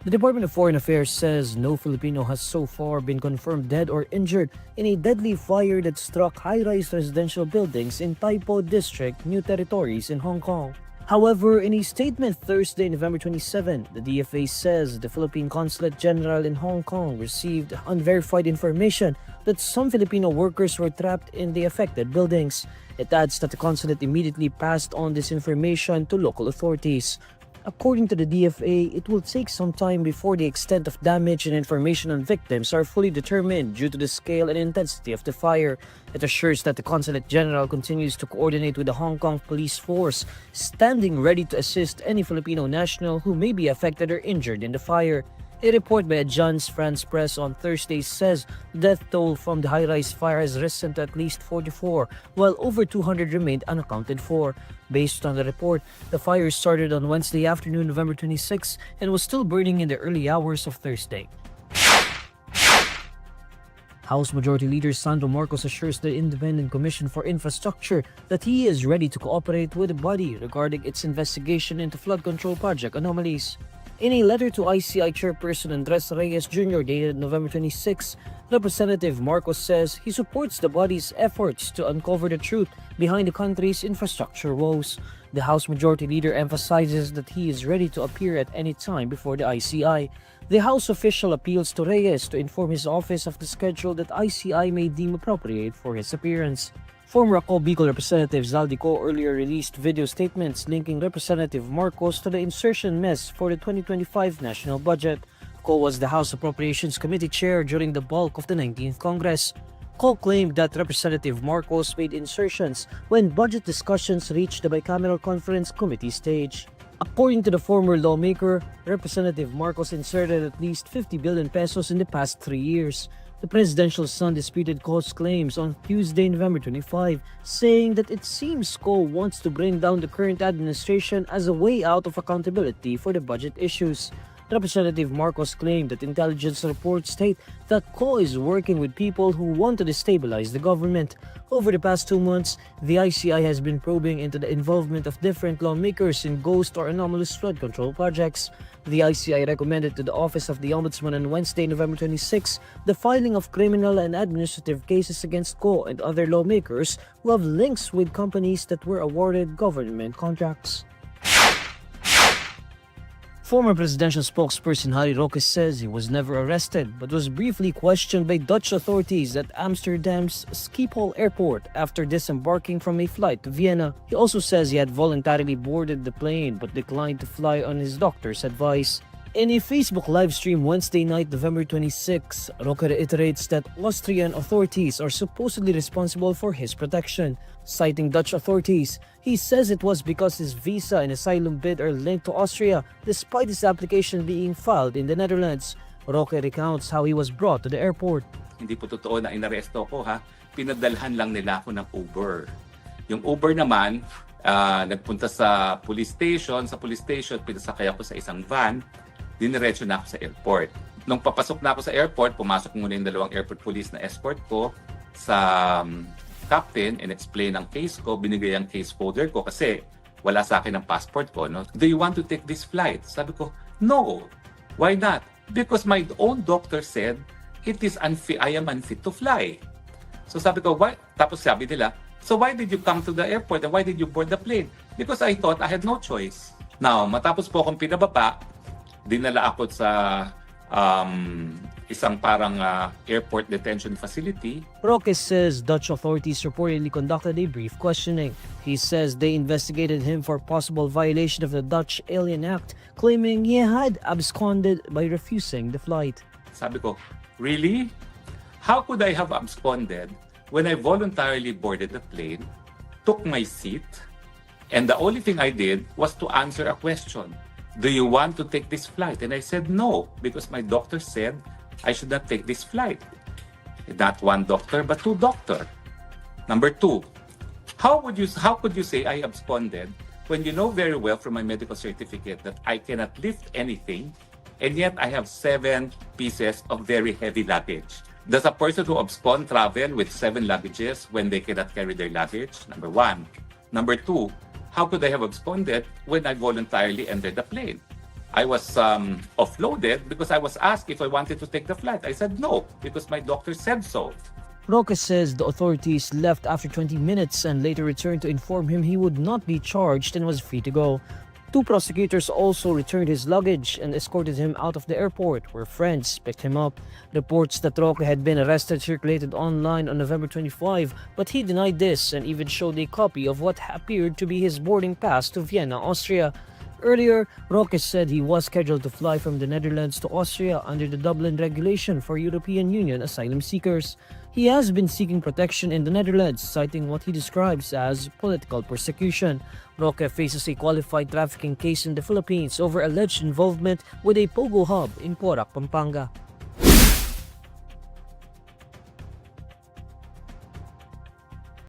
The Department of Foreign Affairs says no Filipino has so far been confirmed dead or injured in a deadly fire that struck high-rise residential buildings in Taipo District, New Territories in Hong Kong. However, in a statement Thursday, November 27, the DFA says the Philippine Consulate General in Hong Kong received unverified information that some Filipino workers were trapped in the affected buildings. It adds that the consulate immediately passed on this information to local authorities. According to the DFA, it will take some time before the extent of damage and information on victims are fully determined due to the scale and intensity of the fire. It assures that the Consulate General continues to coordinate with the Hong Kong Police Force, standing ready to assist any Filipino national who may be affected or injured in the fire. A report by Agence France Presse on Thursday says the death toll from the high-rise fire has risen to at least 44, while over 200 remained unaccounted for. Based on the report, the fire started on Wednesday afternoon, November 26, and was still burning in the early hours of Thursday. House Majority Leader Sandro Marcos assures the Independent Commission for Infrastructure that he is ready to cooperate with the body regarding its investigation into flood control project anomalies. In a letter to ICI Chairperson Andres Reyes Jr. dated November 26, Representative Marcos says he supports the body's efforts to uncover the truth behind the country's infrastructure woes. The House Majority Leader emphasizes that he is ready to appear at any time before the ICI. The House official appeals to Reyes to inform his office of the schedule that ICI may deem appropriate for his appearance. Former Ako Bicol Representative Zaldico earlier released video statements linking Representative Marcos to the insertion mess for the 2025 national budget. Ko was the House Appropriations Committee chair during the bulk of the 19th Congress. Ko claimed that Representative Marcos made insertions when budget discussions reached the bicameral conference committee stage. According to the former lawmaker, Representative Marcos inserted at least 50 billion pesos in the past 3 years. The presidential son disputed Ko's claims on Tuesday, November 25, saying that it seems Ko wants to bring down the current administration as a way out of accountability for the budget issues. Representative Marcos claimed that intelligence reports state that Ko is working with people who want to destabilize the government. Over the past 2 months, the ICI has been probing into the involvement of different lawmakers in ghost or anomalous flood control projects. The ICI recommended to the Office of the Ombudsman on Wednesday, November 26, the filing of criminal and administrative cases against Ko and other lawmakers who have links with companies that were awarded government contracts. Former presidential spokesperson Roque says he was never arrested but was briefly questioned by Dutch authorities at Amsterdam's Schiphol airport after disembarking from a flight to Vienna. He also says he had voluntarily boarded the plane but declined to fly on his doctor's advice. In a Facebook livestream Wednesday night, November 26, Roque reiterates that Austrian authorities are supposedly responsible for his protection. Citing Dutch authorities, he says it was because his visa and asylum bid are linked to Austria despite his application being filed in the Netherlands. Roque recounts how he was brought to the airport. Hindi po totoo na inaresto ko ha. Pinadalhan lang nila ako ng Uber. Yung Uber naman, nagpunta sa police station. Sa police station, pinasakay ako sa isang van. Diniretso na ako sa airport. Nung papasok na ako sa airport, pumasok muna yung dalawang airport police na escort ko sa captain and explain ang case ko. Binigay ang case folder ko kasi wala sa akin ang passport ko. No? Do you want to take this flight? Sabi ko, no. Why not? Because my own doctor said, it is unfit. I am unfit to fly. So sabi ko, why? Tapos sabi nila, so why did you come to the airport and why did you board the plane? Because I thought I had no choice. Now, matapos po akong pinababa, dinala ako sa isang parang airport detention facility. Roque says Dutch authorities reportedly conducted a brief questioning. He says they investigated him for possible violation of the Dutch Alien Act, claiming he had absconded by refusing the flight. Sabi ko, really? How could I have absconded when I voluntarily boarded the plane, took my seat, and the only thing I did was to answer a question? Do you want to take this flight? And I said no, because my doctor said I should not take this flight. Not one doctor, but two doctors. Number two, how could you say I absconded when you know very well from my medical certificate that I cannot lift anything, and yet I have 7 pieces of very heavy luggage? Does a person who abscond travel with 7 luggages when they cannot carry their luggage? Number one. Number two, how could I have absconded when I voluntarily entered the plane? I was offloaded because I was asked if I wanted to take the flight. I said no, because my doctor said so. Roque says the authorities left after 20 minutes and later returned to inform him he would not be charged and was free to go. Two prosecutors also returned his luggage and escorted him out of the airport, where friends picked him up. Reports that Roque had been arrested circulated online on November 25, but he denied this and even showed a copy of what appeared to be his boarding pass to Vienna, Austria. Earlier, Roque said he was scheduled to fly from the Netherlands to Austria under the Dublin regulation for European Union asylum seekers. He has been seeking protection in the Netherlands, citing what he describes as political persecution. Roque faces a qualified trafficking case in the Philippines over alleged involvement with a pogo hub in Porac, Pampanga.